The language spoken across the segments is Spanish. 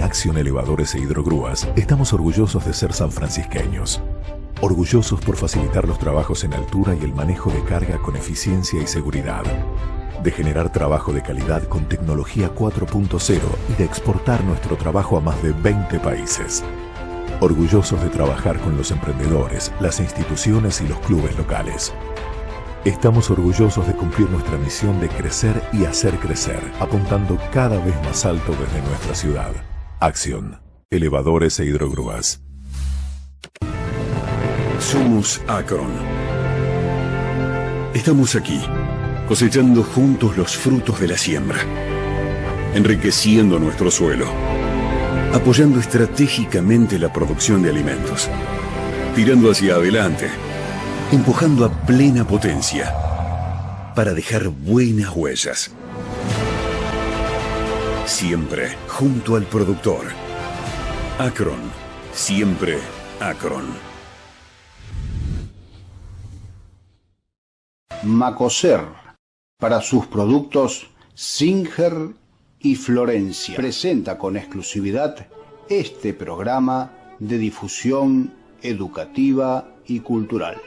En Acción Elevadores e Hidrogrúas estamos orgullosos de ser sanfrancisqueños. Orgullosos por facilitar los trabajos en altura y el manejo de carga con eficiencia y seguridad. De generar trabajo de calidad con tecnología 4.0 y de exportar nuestro trabajo a más de 20 países. Orgullosos de trabajar con los emprendedores, las instituciones y los clubes locales. Estamos orgullosos de cumplir nuestra misión de crecer y hacer crecer, apuntando cada vez más alto desde nuestra ciudad. Acción. Elevadores e Hidrogrúas. Somos Acron. Estamos aquí, cosechando juntos los frutos de la siembra, enriqueciendo nuestro suelo, apoyando estratégicamente la producción de alimentos, tirando hacia adelante, empujando a plena potencia para dejar buenas huellas. Siempre junto al productor. Acron, siempre Acron. Macoser, para sus productos Singer y Florencia, presenta con exclusividad este programa de difusión educativa y cultural.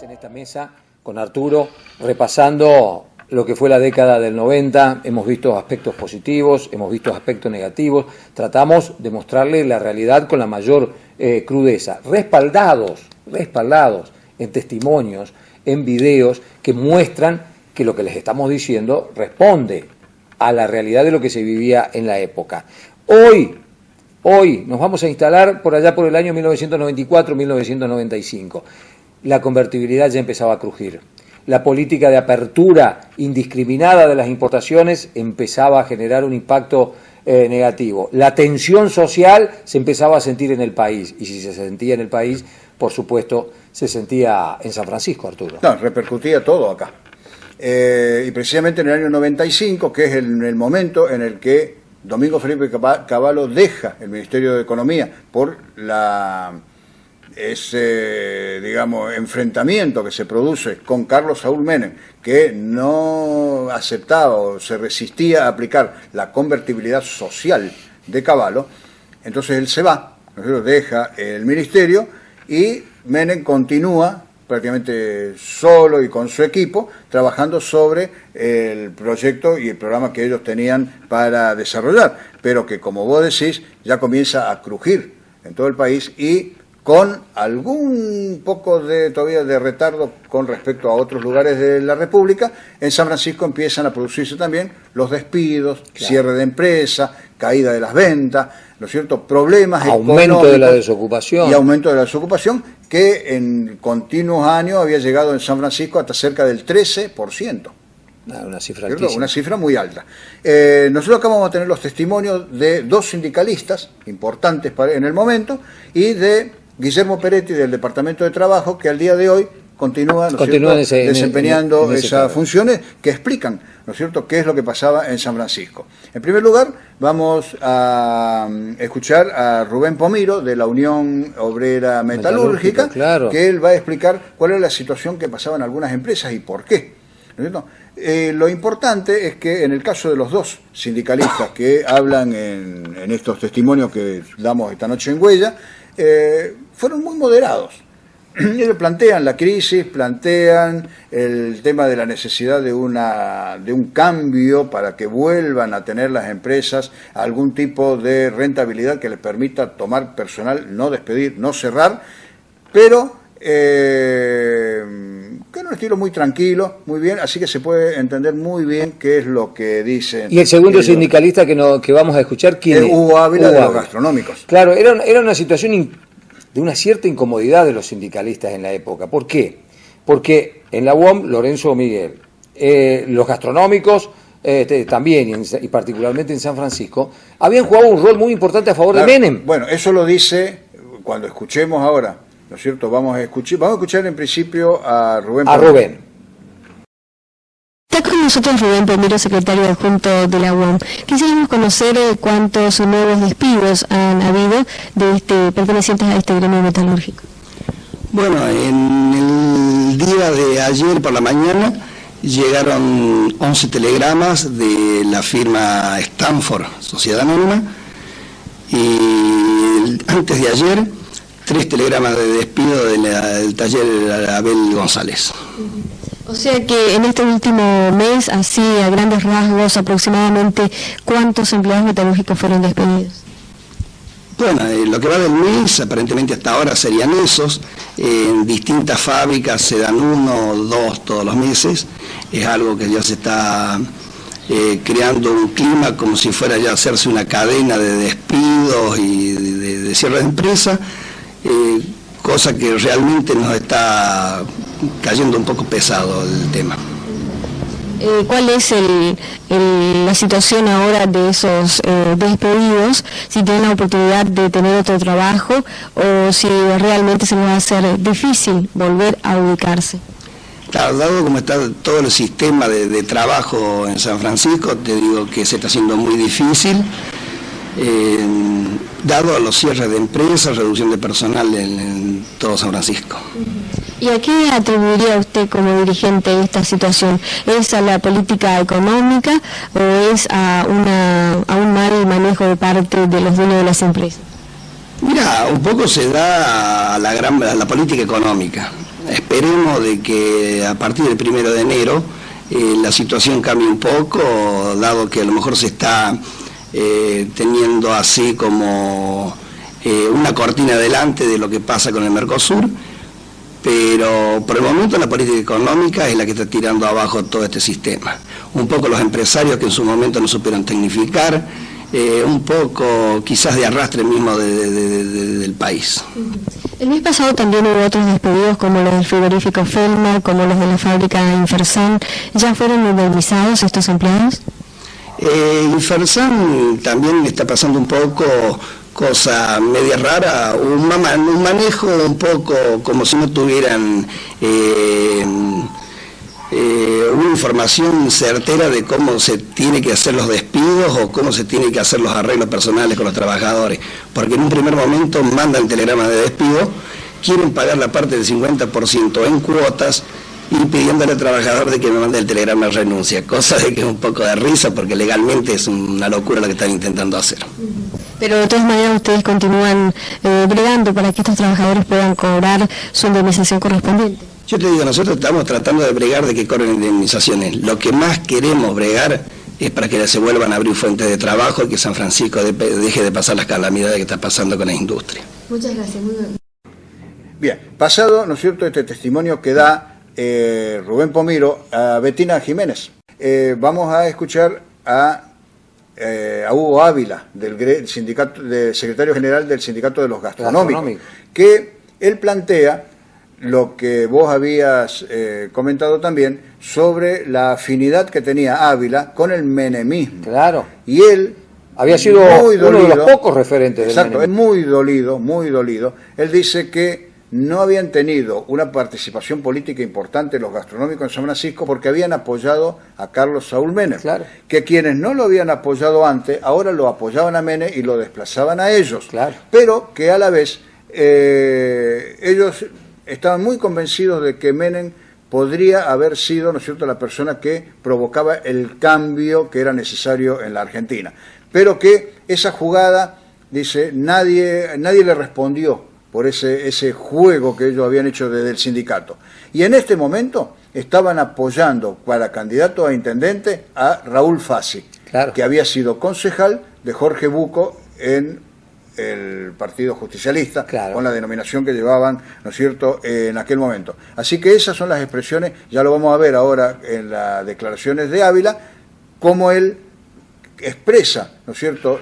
En esta mesa con Arturo, repasando lo que fue la década del 90, hemos visto aspectos positivos, hemos visto aspectos negativos, tratamos de mostrarle la realidad con la mayor crudeza, respaldados en testimonios, en videos que muestran que lo que les estamos diciendo responde a la realidad de lo que se vivía en la época. Hoy nos vamos a instalar por allá por el año 1994-1995. La convertibilidad ya empezaba a crujir. La política de apertura indiscriminada de las importaciones empezaba a generar un impacto negativo. La tensión social se empezaba a sentir en el país, y si se sentía en el país, por supuesto, se sentía en San Francisco, Arturo. No, repercutía todo acá. Y precisamente en el año 95, que es el momento en el que Domingo Felipe Cavallo deja el Ministerio de Economía por ese, digamos, enfrentamiento que se produce con Carlos Saúl Menem, que no aceptaba o se resistía a aplicar la convertibilidad social de Cavallo. Entonces él se va, deja el ministerio y Menem continúa prácticamente solo y con su equipo trabajando sobre el proyecto y el programa que ellos tenían para desarrollar, pero que, como vos decís, ya comienza a crujir en todo el país y con algún poco todavía de retardo con respecto a otros lugares de la República. En San Francisco empiezan a producirse también los despidos, claro, cierre de empresa, caída de las ventas, ¿no es cierto?, problemas aumento de la desocupación. Y aumento de la desocupación, que en continuos años había llegado en San Francisco hasta cerca del 13%. Una cifra altísima. Una cifra muy alta. Nosotros acá vamos a tener los testimonios de dos sindicalistas importantes en el momento y de Guillermo Peretti del Departamento de Trabajo, que al día de hoy continúa desempeñando esas funciones que explican, ¿no es cierto?, qué es lo que pasaba en San Francisco. En primer lugar, vamos a escuchar a Rubén Pomiro, de la Unión Obrera Metalúrgica, claro, que él va a explicar cuál es la situación que pasaba en algunas empresas y por qué, ¿no es cierto? Lo importante es que en el caso de los dos sindicalistas que hablan en estos testimonios que damos esta noche en Huella, fueron muy moderados. Ellos plantean la crisis, plantean el tema de la necesidad de un cambio para que vuelvan a tener las empresas algún tipo de rentabilidad que les permita tomar personal, no despedir, no cerrar, pero con un estilo muy tranquilo, muy bien, así que se puede entender muy bien qué es lo que dicen. Y el segundo sindicalista que vamos a escuchar, ¿quién es? Hugo Ávila, de los gastronómicos. Claro, era una situación de una cierta incomodidad de los sindicalistas en la época. ¿Por qué? porque en la UOM, Lorenzo Miguel, los gastronómicos también, y particularmente en San Francisco, habían jugado un rol muy importante a favor de Menem. Bueno, eso lo dice, cuando escuchemos ahora, ¿no es cierto? Vamos a escuchar en principio a Rubén. A Rubén. Está con nosotros Rubén Pomiro, secretario adjunto de la UOM. Quisiéramos conocer cuántos nuevos despidos han habido pertenecientes a este gremio metalúrgico. Bueno, en el día de ayer por la mañana llegaron 11 telegramas de la firma Stanford, Sociedad Anónima, y antes de ayer 3 telegramas de despido del taller Abel González. O sea que en este último mes, así a grandes rasgos, aproximadamente, ¿cuántos empleados metalúrgicos fueron despedidos? Bueno, lo que va del mes, aparentemente hasta ahora serían esos. En distintas fábricas se dan 1 o 2 todos los meses. Es algo que ya se está creando un clima como si fuera ya hacerse una cadena de despidos y de cierre de empresa, cosa que realmente nos está cayendo un poco pesado el tema. ¿Cuál es la situación ahora de esos despedidos? Si tienen la oportunidad de tener otro trabajo o si realmente se les va a hacer difícil volver a ubicarse. Claro, dado como está todo el sistema de trabajo en San Francisco, te digo que se está haciendo muy difícil, dado a los cierres de empresas, reducción de personal en todo San Francisco. ¿Y a qué atribuiría usted como dirigente esta situación? ¿Es a la política económica o es a un mal manejo de parte de los dueños de las empresas? Mira, un poco se da a la política económica. Esperemos de que a partir del 1 de enero la situación cambie un poco, dado que a lo mejor se está teniendo así como una cortina delante de lo que pasa con el Mercosur. Pero por el momento la política económica es la que está tirando abajo todo este sistema. Un poco los empresarios que en su momento no supieron tecnificar, un poco quizás de arrastre mismo del país. El mes pasado también hubo otros despedidos como los del frigorífico Felmar, como los de la fábrica Infersan. ¿Ya fueron indemnizados estos empleados? Infersan también está pasando un poco cosa media rara, un manejo un poco como si no tuvieran una información certera de cómo se tiene que hacer los despidos o cómo se tiene que hacer los arreglos personales con los trabajadores, porque en un primer momento mandan telegramas de despido, quieren pagar la parte del 50% en cuotas y pidiéndole al trabajador de que me mande el telegrama de renuncia, cosa de que es un poco de risa porque legalmente es una locura lo que están intentando hacer. Pero de todas maneras ustedes continúan bregando para que estos trabajadores puedan cobrar su indemnización correspondiente. Yo te digo, nosotros estamos tratando de bregar de que cobren indemnizaciones. Lo que más queremos bregar es para que se vuelvan a abrir fuentes de trabajo y que San Francisco deje de pasar las calamidades que está pasando con la industria. Muchas gracias. Muy bien. Bien, pasado, ¿no es cierto?, este testimonio que da Rubén Pomiro a Betina Jiménez. Vamos a escuchar a Hugo Ávila, del secretario general del Sindicato de los Gastronómicos, que él plantea lo que vos habías comentado también sobre la afinidad que tenía Ávila con el menemismo. Claro. Y él había sido uno de los pocos referentes del exacto, menemismo. Muy dolido. Él dice que no habían tenido una participación política importante los gastronómicos en San Francisco porque habían apoyado a Carlos Saúl Menem. Claro. Que quienes no lo habían apoyado antes, ahora lo apoyaban a Menem y lo desplazaban a ellos. Claro. Pero que a la vez ellos estaban muy convencidos de que Menem podría haber sido, ¿no es cierto?, la persona que provocaba el cambio que era necesario en la Argentina. Pero que esa jugada, dice, nadie le respondió por ese juego que ellos habían hecho desde el sindicato. Y en este momento estaban apoyando para candidato a intendente a Raúl Fassi, claro, que había sido concejal de Jorge Bucco en el Partido Justicialista, claro, con la denominación que llevaban, ¿no es cierto?, en aquel momento. Así que esas son las expresiones, ya lo vamos a ver ahora en las declaraciones de Ávila, cómo él expresa, ¿no es cierto?,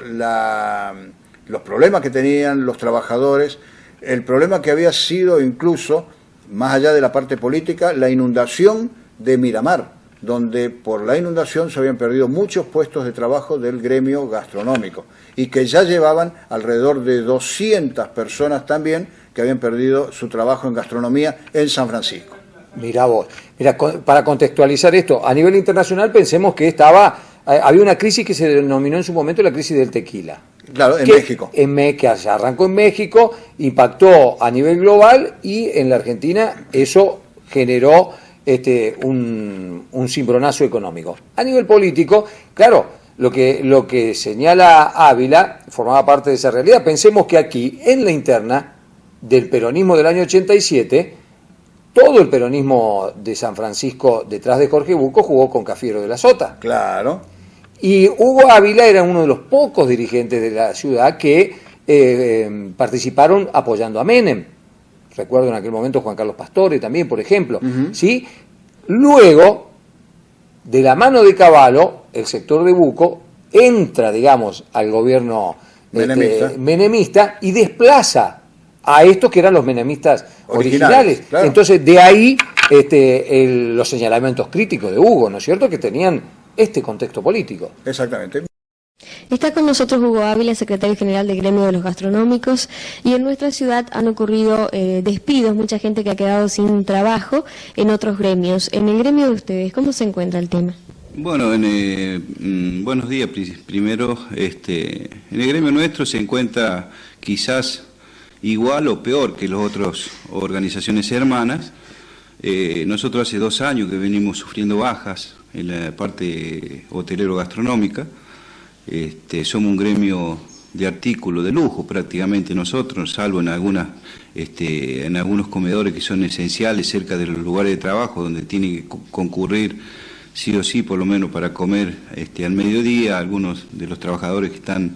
los problemas que tenían los trabajadores, el problema que había sido incluso más allá de la parte política, la inundación de Miramar, donde por la inundación se habían perdido muchos puestos de trabajo del gremio gastronómico y que ya llevaban alrededor de 200 personas también que habían perdido su trabajo en gastronomía en San Francisco. Mirá vos, mira, para contextualizar esto, a nivel internacional pensemos que había una crisis que se denominó en su momento la crisis del tequila. Claro, en México. Que se arrancó en México, impactó a nivel global y en la Argentina eso generó un cimbronazo económico. A nivel político, claro, lo que señala Ávila formaba parte de esa realidad. Pensemos que aquí, en la interna del peronismo del año 87, todo el peronismo de San Francisco detrás de Jorge Bucco jugó con Cafiero de la Sota. Claro. Y Hugo Ávila era uno de los pocos dirigentes de la ciudad que participaron apoyando a Menem. Recuerdo en aquel momento Juan Carlos Pastore también, por ejemplo. ¿Sí? Luego, de la mano de Cavallo, el sector de Bucco entra, digamos, al gobierno menemista y desplaza a estos que eran los menemistas originales. Claro. Entonces, de ahí los señalamientos críticos de Hugo, ¿no es cierto?, que tenían este contexto político. Exactamente. Está con nosotros Hugo Ávila, secretario general del Gremio de los Gastronómicos, y en nuestra ciudad han ocurrido despidos, mucha gente que ha quedado sin trabajo en otros gremios. En el gremio de ustedes, ¿cómo se encuentra el tema? Bueno, buenos días. Primero, en el gremio nuestro se encuentra quizás igual o peor que las otras organizaciones hermanas. Nosotros hace 2 años que venimos sufriendo bajas en la parte hotelero-gastronómica. Somos un gremio de artículos de lujo prácticamente nosotros, salvo en algunos comedores que son esenciales cerca de los lugares de trabajo donde tienen que concurrir sí o sí por lo menos para comer al mediodía algunos de los trabajadores que están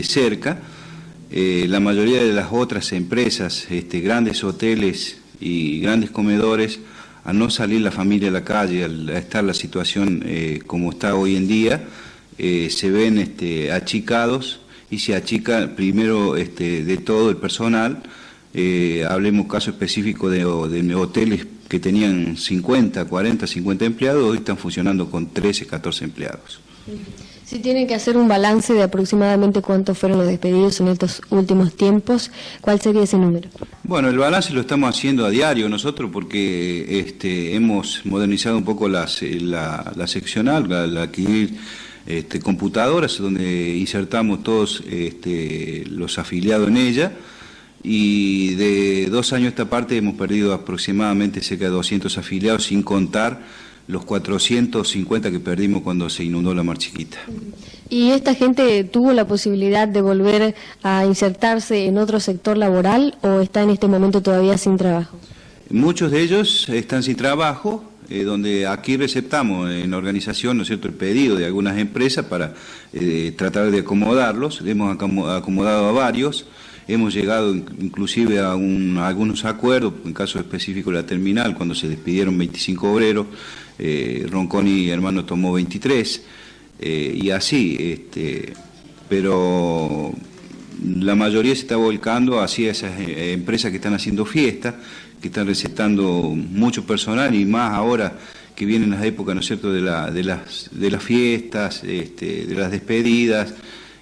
cerca. La mayoría de las otras empresas, grandes hoteles y grandes comedores, al no salir la familia a la calle, al estar la situación como está hoy en día, se ven achicados y se achica primero de todo el personal. Hablemos caso específico de hoteles que tenían 50, 40, 50 empleados, hoy están funcionando con 13, 14 empleados. Si tienen que hacer un balance de aproximadamente cuántos fueron los despedidos en estos últimos tiempos, ¿cuál sería ese número? Bueno, el balance lo estamos haciendo a diario nosotros porque hemos modernizado un poco la seccional, al adquirir computadoras donde insertamos todos los afiliados en ella, y de 2 años a esta parte hemos perdido aproximadamente cerca de 200 afiliados, sin contar los 450 que perdimos cuando se inundó la Mar Chiquita. ¿Y esta gente tuvo la posibilidad de volver a insertarse en otro sector laboral o está en este momento todavía sin trabajo? Muchos de ellos están sin trabajo, donde aquí receptamos en la organización, ¿no es cierto?, el pedido de algunas empresas para tratar de acomodarlos. Hemos acomodado a varios, hemos llegado inclusive a algunos acuerdos, en caso específico de la terminal, cuando se despidieron 25 obreros, Ronconi y hermano tomó 23, y así, pero la mayoría se está volcando hacia esas empresas que están haciendo fiestas, que están recetando mucho personal, y más ahora que vienen las épocas, ¿no es cierto?, de las fiestas, de las despedidas.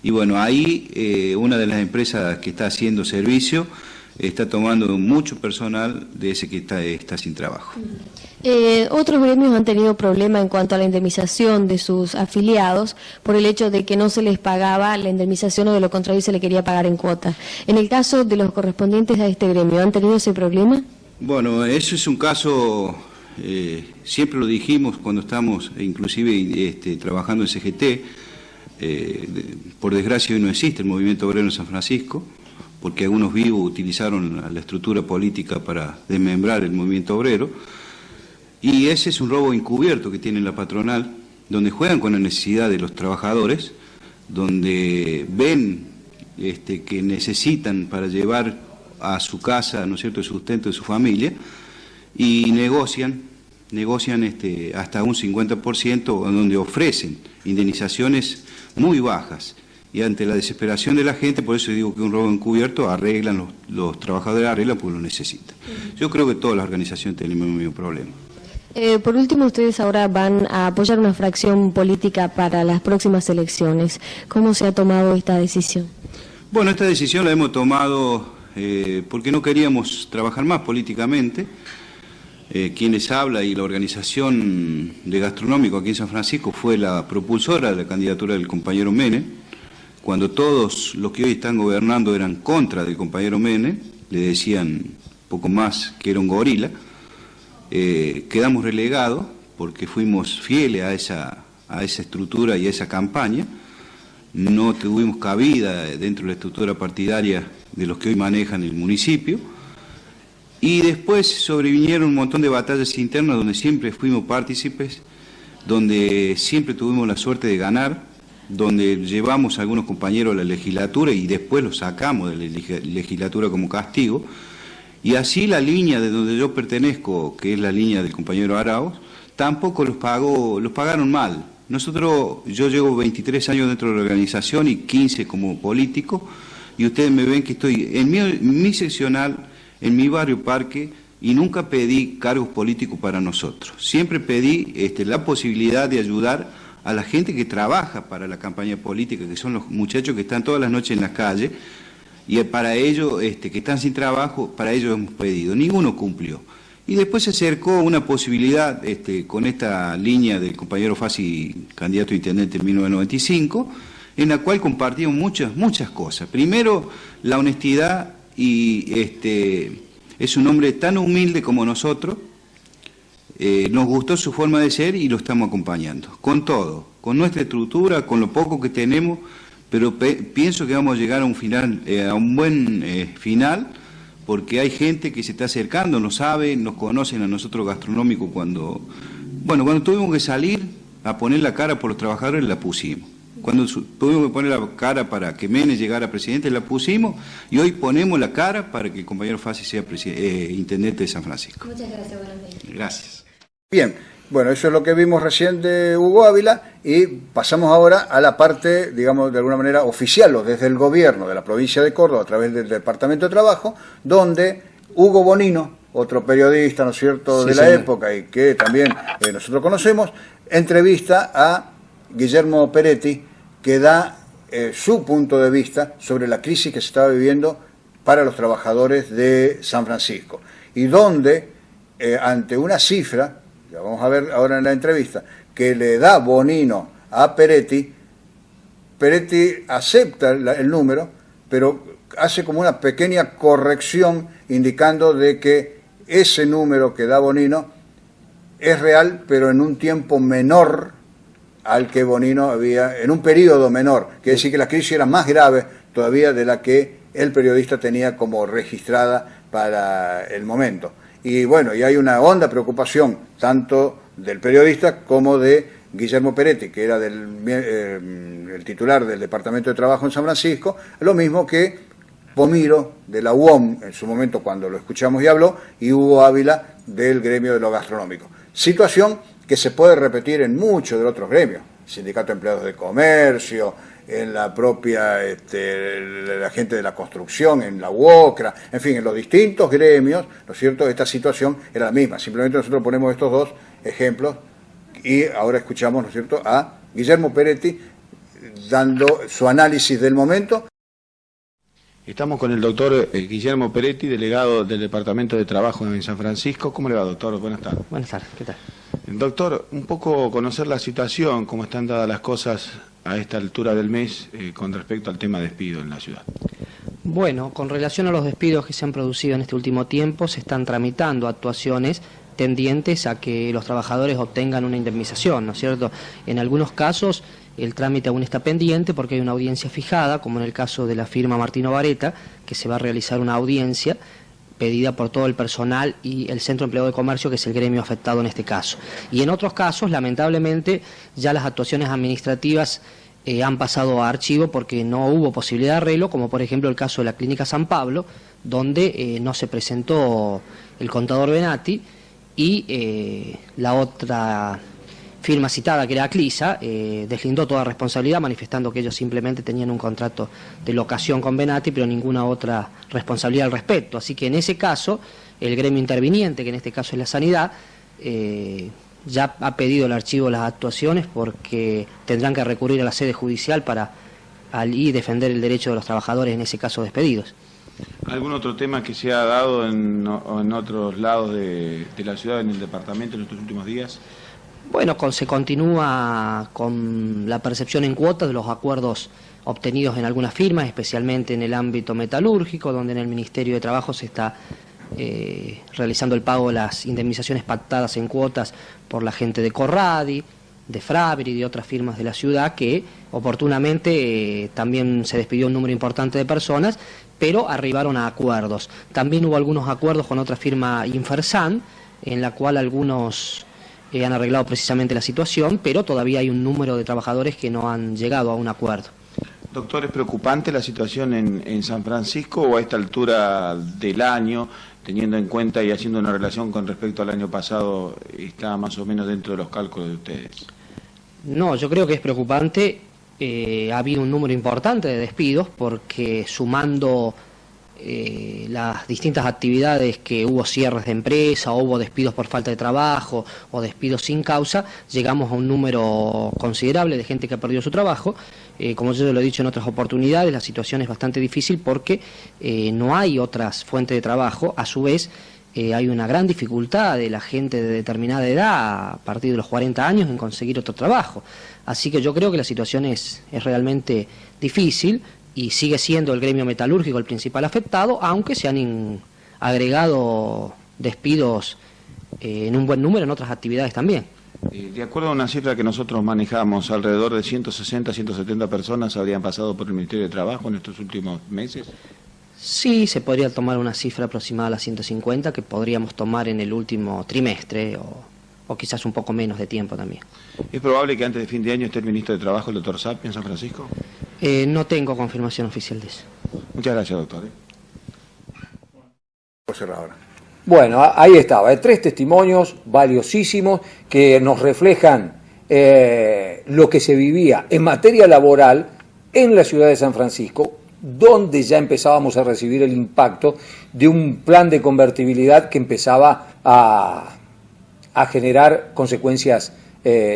Y bueno, ahí una de las empresas que está haciendo servicio está tomando mucho personal de ese que está sin trabajo. Otros gremios han tenido problemas en cuanto a la indemnización de sus afiliados por el hecho de que no se les pagaba la indemnización o de lo contrario se le quería pagar en cuota. En el caso de los correspondientes a este gremio, ¿han tenido ese problema? Bueno, eso es un caso, siempre lo dijimos cuando estamos inclusive trabajando en CGT. Por desgracia hoy no existe el movimiento obrero en San Francisco, porque algunos vivos utilizaron la estructura política para desmembrar el movimiento obrero, y ese es un robo encubierto que tiene la patronal, donde juegan con la necesidad de los trabajadores, donde ven que necesitan para llevar a su casa, ¿no es cierto?, el sustento de su familia, y negocian hasta un 50%, donde ofrecen indemnizaciones muy bajas, y ante la desesperación de la gente, por eso digo que un robo encubierto arreglan, los trabajadores arreglan porque lo necesitan. Yo creo que todas las organizaciones tenemos el mismo problema. Por último, ustedes ahora van a apoyar una fracción política para las próximas elecciones. ¿Cómo se ha tomado esta decisión? Bueno, esta decisión la hemos tomado porque no queríamos trabajar más políticamente. Quienes habla y la organización de gastronómico aquí en San Francisco fue la propulsora de la candidatura del compañero Menem, cuando todos los que hoy están gobernando eran contra del compañero Menem, le decían poco más que era un gorila. Quedamos relegados porque fuimos fieles a esa estructura y a esa campaña. No tuvimos cabida dentro de la estructura partidaria de los que hoy manejan el municipio. Y después sobrevinieron un montón de batallas internas donde siempre fuimos partícipes, donde siempre tuvimos la suerte de ganar, donde llevamos a algunos compañeros a la legislatura y después los sacamos de la legislatura como castigo. Y así la línea de donde yo pertenezco, que es la línea del compañero Arauz, tampoco los pagaron mal. Yo llevo 23 años dentro de la organización y 15 como político, y ustedes me ven que estoy en mi seccional, en mi barrio Parque, y nunca pedí cargos políticos para nosotros. Siempre pedí la posibilidad de ayudar a la gente que trabaja para la campaña política, que son los muchachos que están todas las noches en las calles, y para ellos, que están sin trabajo, para ellos hemos pedido. Ninguno cumplió. Y después se acercó una posibilidad con esta línea del compañero Fassi, candidato a intendente en 1995, en la cual compartimos muchas cosas. Primero, la honestidad, y es un hombre tan humilde como nosotros. Nos gustó su forma de ser y lo estamos acompañando, con todo, con nuestra estructura, con lo poco que tenemos, pero pienso que vamos a llegar a un final, a un buen final, porque hay gente que se está acercando, nos conocen a nosotros gastronómicos cuando tuvimos que salir a poner la cara por los trabajadores, la pusimos. Cuando tuvimos que poner la cara para que Menem llegara a presidente, la pusimos, y hoy ponemos la cara para que el compañero Fassi sea intendente de San Francisco. Muchas gracias, buenos días. Gracias. Bien, bueno, eso es lo que vimos recién de Hugo Ávila, y pasamos ahora a la parte, digamos, de alguna manera oficial, o desde el gobierno de la provincia de Córdoba, a través del Departamento de Trabajo, donde Hugo Bonino, otro periodista, ¿no es cierto?, de la época, y que también nosotros conocemos, entrevista a Guillermo Peretti, que da su punto de vista sobre la crisis que se estaba viviendo para los trabajadores de San Francisco, y donde, ante una cifra, ya vamos a ver ahora en la entrevista, que le da Bonino a Peretti, Peretti acepta el número, pero hace como una pequeña corrección indicando de que ese número que da Bonino es real, pero en un tiempo menor al que Bonino había, en un periodo menor, quiere decir que la crisis era más grave todavía de la que el periodista tenía como registrada para el momento. Y bueno, y hay una honda preocupación tanto del periodista como de Guillermo Peretti, que era el titular del Departamento de Trabajo en San Francisco, lo mismo que Pomiro de la UOM en su momento cuando lo escuchamos y habló, y Hugo Ávila del gremio de lo gastronómico. Situación que se puede repetir en muchos de los otros gremios, Sindicato de Empleados de Comercio, en la propia la gente de la construcción, en la UOCRA, en fin, en los distintos gremios, ¿no es cierto?, esta situación era la misma. Simplemente nosotros ponemos estos dos ejemplos y ahora escuchamos, ¿no es cierto?, a Guillermo Peretti dando su análisis del momento. Estamos con el doctor Guillermo Peretti, delegado del Departamento de Trabajo en San Francisco. ¿Cómo le va, doctor? Buenas tardes. Buenas tardes, ¿qué tal? Doctor, un poco conocer la situación, cómo están dadas las cosas a esta altura del mes con respecto al tema despido en la ciudad. Bueno, con relación a los despidos que se han producido en este último tiempo, se están tramitando actuaciones tendientes a que los trabajadores obtengan una indemnización, ¿no es cierto? En algunos casos el trámite aún está pendiente porque hay una audiencia fijada, como en el caso de la firma Martino Vareta, que se va a realizar una audiencia pedida por todo el personal y el Centro de Empleo de Comercio, que es el gremio afectado en este caso. Y en otros casos, lamentablemente, ya las actuaciones administrativas han pasado a archivo porque no hubo posibilidad de arreglo, como por ejemplo el caso de la Clínica San Pablo, donde no se presentó el contador Benatti y la otra firma citada, que era Aclisa, deslindó toda responsabilidad, manifestando que ellos simplemente tenían un contrato de locación con Benati, pero ninguna otra responsabilidad al respecto. Así que en ese caso, el gremio interviniente, que en este caso es la sanidad, ya ha pedido el archivo de las actuaciones porque tendrán que recurrir a la sede judicial para y defender el derecho de los trabajadores, en ese caso despedidos. ¿Algún otro tema que se ha dado en otros lados de la ciudad, en el departamento, en estos últimos días? Bueno, se continúa con la percepción en cuotas de los acuerdos obtenidos en algunas firmas, especialmente en el ámbito metalúrgico, donde en el Ministerio de Trabajo se está realizando el pago de las indemnizaciones pactadas en cuotas por la gente de Corradi, de Fraveri y de otras firmas de la ciudad, que oportunamente también se despidió un número importante de personas, pero arribaron a acuerdos. También hubo algunos acuerdos con otra firma, Infersan, en la cual algunos han arreglado precisamente la situación, pero todavía hay un número de trabajadores que no han llegado a un acuerdo. Doctor, ¿es preocupante la situación en San Francisco o a esta altura del año, teniendo en cuenta y haciendo una relación con respecto al año pasado, está más o menos dentro de los cálculos de ustedes? No, yo creo que es preocupante. Ha habido un número importante de despidos porque sumando las distintas actividades, que hubo cierres de empresa, o hubo despidos por falta de trabajo o despidos sin causa, llegamos a un número considerable de gente que ha perdido su trabajo. Como yo lo he dicho en otras oportunidades, la situación es bastante difícil porque no hay otras fuentes de trabajo. A su vez, hay una gran dificultad de la gente de determinada edad, a partir de los 40 años, en conseguir otro trabajo. Así que yo creo que la situación es realmente difícil y sigue siendo el gremio metalúrgico el principal afectado, aunque se han agregado despidos en un buen número en otras actividades también. De acuerdo a una cifra que nosotros manejamos, alrededor de 160, 170 personas habrían pasado por el Ministerio de Trabajo en estos últimos meses. Sí, se podría tomar una cifra aproximada a las 150 que podríamos tomar en el último trimestre o quizás un poco menos de tiempo también. ¿Es probable que antes de fin de año esté el Ministro de Trabajo, el doctor Sappi, en San Francisco? No tengo confirmación oficial de eso. Muchas gracias, doctor. Bueno, ahí estaba, 3 testimonios valiosísimos que nos reflejan lo que se vivía en materia laboral en la ciudad de San Francisco, donde ya empezábamos a recibir el impacto de un plan de convertibilidad que empezaba a generar consecuencias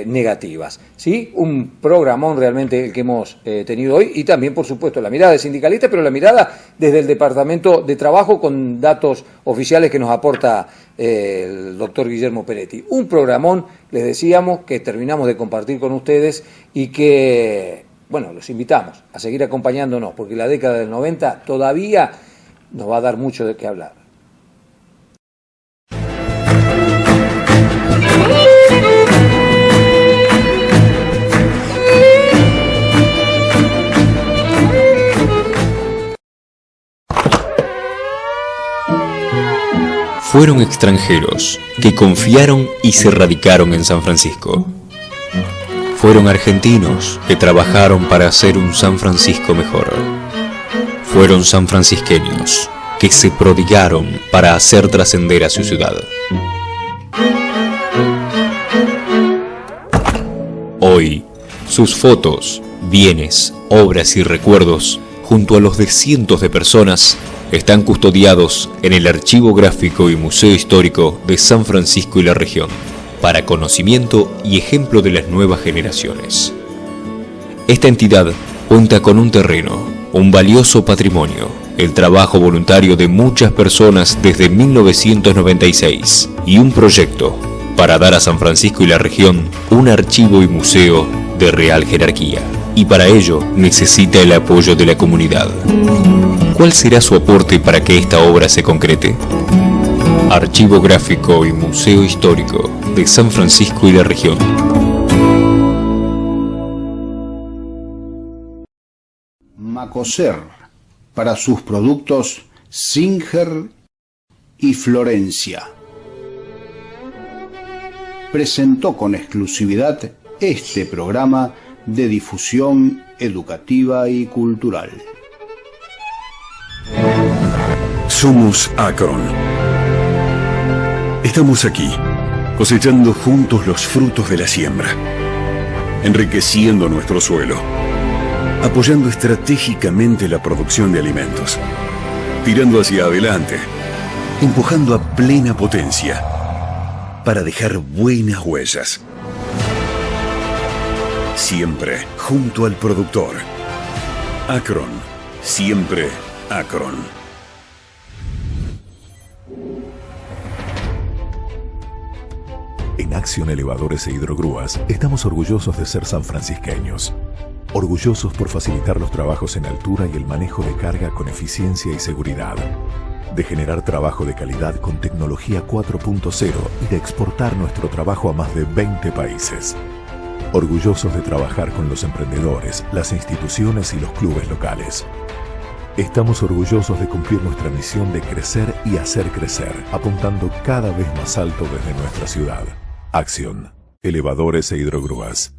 negativas. ¿Sí? Un programón realmente el que hemos tenido hoy, y también, por supuesto, la mirada de sindicalista, pero la mirada desde el Departamento de Trabajo con datos oficiales que nos aporta el doctor Guillermo Peretti. Un programón, les decíamos, que terminamos de compartir con ustedes y que, bueno, los invitamos a seguir acompañándonos, porque la década del 90 todavía nos va a dar mucho de qué hablar. Fueron extranjeros que confiaron y se radicaron en San Francisco. Fueron argentinos que trabajaron para hacer un San Francisco mejor. Fueron sanfrancisqueños que se prodigaron para hacer trascender a su ciudad. Hoy, sus fotos, bienes, obras y recuerdos, junto a los de cientos de personas, están custodiados en el Archivo Gráfico y Museo Histórico de San Francisco y la región, para conocimiento y ejemplo de las nuevas generaciones. Esta entidad cuenta con un terreno, un valioso patrimonio, el trabajo voluntario de muchas personas desde 1996 y un proyecto para dar a San Francisco y la región un archivo y museo de real jerarquía. Y para ello necesita el apoyo de la comunidad. ¿Cuál será su aporte para que esta obra se concrete? Archivo Gráfico y Museo Histórico de San Francisco y la región. Macoser, para sus productos Singer y Florencia, presentó con exclusividad este programa de difusión educativa y cultural. Somos Akron. Estamos aquí, cosechando juntos los frutos de la siembra, enriqueciendo nuestro suelo, apoyando estratégicamente la producción de alimentos, tirando hacia adelante, empujando a plena potencia para dejar buenas huellas. Siempre junto al productor. Acron, siempre Acron. En Acción Elevadores e Hidrogrúas estamos orgullosos de ser sanfrancisqueños. Orgullosos por facilitar los trabajos en altura y el manejo de carga con eficiencia y seguridad. De generar trabajo de calidad con tecnología 4.0 y de exportar nuestro trabajo a más de 20 países. Orgullosos de trabajar con los emprendedores, las instituciones y los clubes locales. Estamos orgullosos de cumplir nuestra misión de crecer y hacer crecer, apuntando cada vez más alto desde nuestra ciudad. Acción. Elevadores e Hidrogrúas.